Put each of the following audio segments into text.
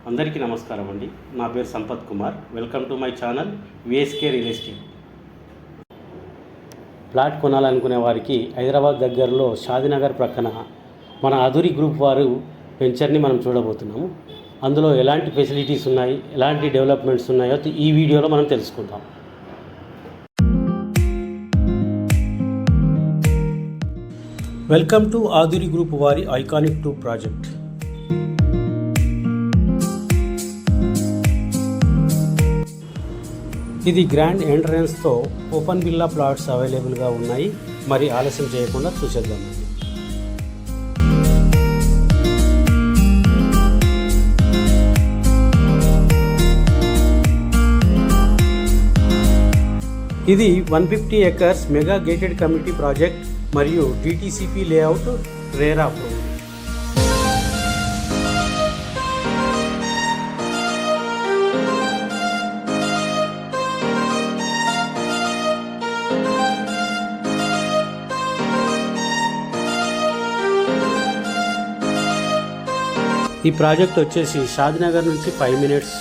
అందరికీ నమస్కారం అండి. నా పేరు Sampath Kumar. Welcome to my channel VSK real estate. Plot కొనాలనుకునే వారికి హైదరాబాద్ దగ్గరలో షాదీనగర్ ప్రక్కన మన అధురి గ్రూప్ వారు వెంచర్ని మనం చూడబోతున్నాము. అందులో ఎలాంటి ఫెసిలిటీస్ ఉన్నాయి, ఎలాంటి డెవలప్మెంట్స్ ఉన్నాయో ఈ వీడియోలో మనం తెలుసుకుందాం. వెల్కమ్ టు ఆధురి గ్రూప్ వారి ఐకానిక్ 2 ప్రాజెక్ట్. ఇది గ్రాండ్ ఎంట్రన్స్తో ఓపెన్ విల్లా ప్లాట్స్ అవైలబుల్గా ఉన్నాయి. మరి ఆలస్యం చేయకుండా చూసేద్దాం. ఇది 150 acres mega gated community project మరియు డిటిసిపి లేఅవుట్ రేరా అప్రూవ్. ఈ ప్రాజెక్ట్ వచ్చేసి షాదీనగర్ నుంచి 5 minutes,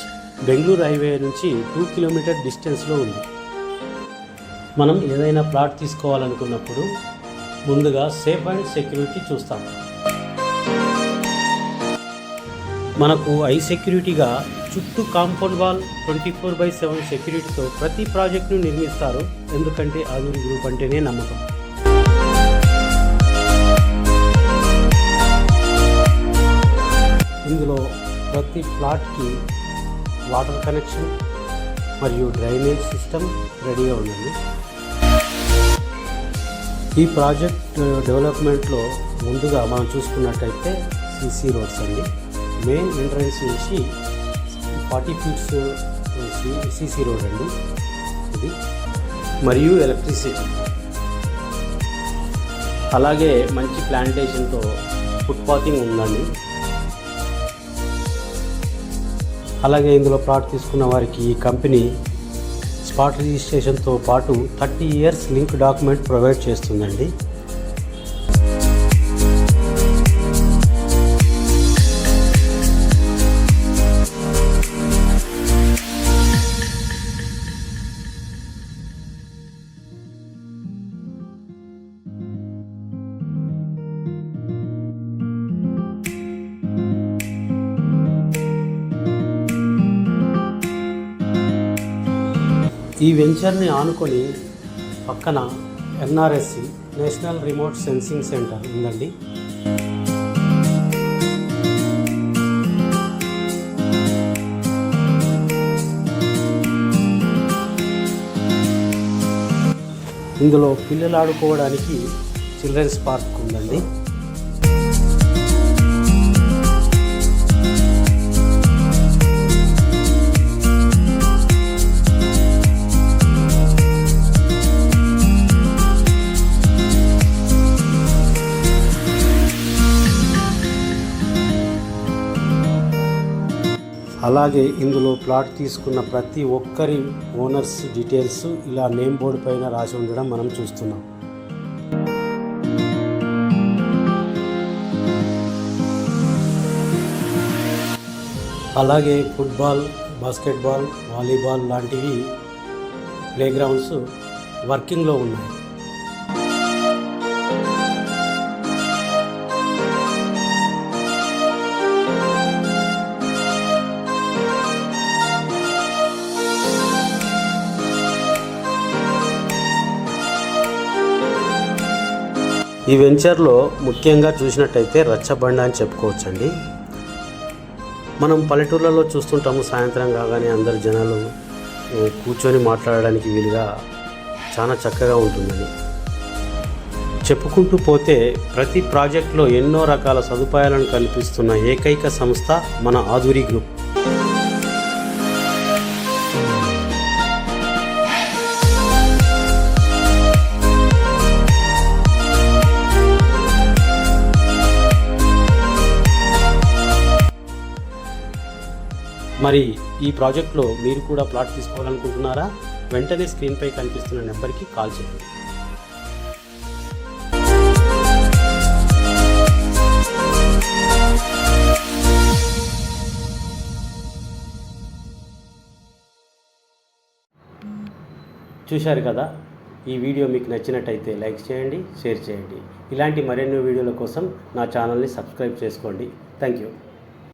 బెంగళూరు హైవే నుంచి 2 kilometer డిస్టెన్స్లో ఉంది. మనం ఏదైనా ప్లాట్ తీసుకోవాలనుకున్నప్పుడు ముందుగా సేఫ్ అండ్ సెక్యూరిటీ చూస్తాం. మనకు సెక్యూరిటీగా చుట్టూ కాంపౌండ్ వాల్ 24/7 సెక్యూరిటీతో ప్రతి ప్రాజెక్టును నిర్మిస్తారు. ఎందుకంటే ఆధురి గ్రూప్ అంటేనే నమ్మకం. ఇందులో ప్రతి ప్లాట్కి వాటర్ కనెక్షన్ మరియు డ్రైనేజ్ సిస్టమ్ రెడీగా ఉందండి. ఈ ప్రాజెక్ట్ డెవలప్మెంట్లో ముందుగా మనం చూసుకున్నట్టయితే సిసి రోడ్స్ అండి. మెయిన్ ఎంట్రన్స్ నుంచి 40 feet సిసి రోడ్ అండి ఇది, మరియు ఎలక్ట్రిసిటీ, అలాగే మంచి ప్లాంటేషన్తో ఫుట్పాతింగ్ ఉందండి. అలాగే ఇందులో ప్లాట్ తీసుకున్న వారికి ఈ కంపెనీ స్పాట్ రిజిస్ట్రేషన్తో పాటు 30 years లింక్ డాక్యుమెంట్ ప్రొవైడ్ చేస్తుందండి. ఈ వెంచర్ని ఆనుకొని పక్కన NRSC national remote sensing centre ఉందండి. ఇందులో పిల్లలు ఆడుకోవడానికి చిల్డ్రన్స్ పార్క్ ఉందండి. అలాగే ఇందులో ప్లాట్ తీసుకున్న ప్రతి ఒక్కరి ఓనర్స్ డీటెయిల్స్ ఇలా నేమ్ బోర్డు పైన రాసి ఉండడం మనం చూస్తున్నాం. అలాగే ఫుట్బాల్, బాస్కెట్బాల్, వాలీబాల్ లాంటివి ప్లేగ్రౌండ్స్ వర్కింగ్లో ఉన్నాయి. ఈ వెంచర్లో ముఖ్యంగా చూసినట్టయితే రచ్చబండ అని చెప్పుకోవచ్చండి. మనం పల్లెటూర్లలో చూస్తుంటాము, సాయంత్రం కాగానే అందరు జనాలు కూర్చొని మాట్లాడడానికి వీలుగా చాలా చక్కగా ఉంటుందని. చెప్పుకుంటూ పోతే ప్రతి ప్రాజెక్టులో ఎన్నో రకాల సదుపాయాలను కల్పిస్తున్న ఏకైక సంస్థ మన ఆధురి గ్రూప్. మరి ఈ ప్రాజెక్ట్లో మీరు కూడా ప్లాట్ తీసుకోవాలనుకుంటున్నారా? వెంటనే స్క్రీన్పై కనిపిస్తున్న నెంబర్కి కాల్ చేయండి. చూశారు కదా, ఈ వీడియో మీకు నచ్చినట్టయితే లైక్ చేయండి, షేర్ చేయండి. ఇలాంటి మరెన్నో వీడియోల కోసం నా ఛానల్ని సబ్స్క్రైబ్ చేసుకోండి. Thank you.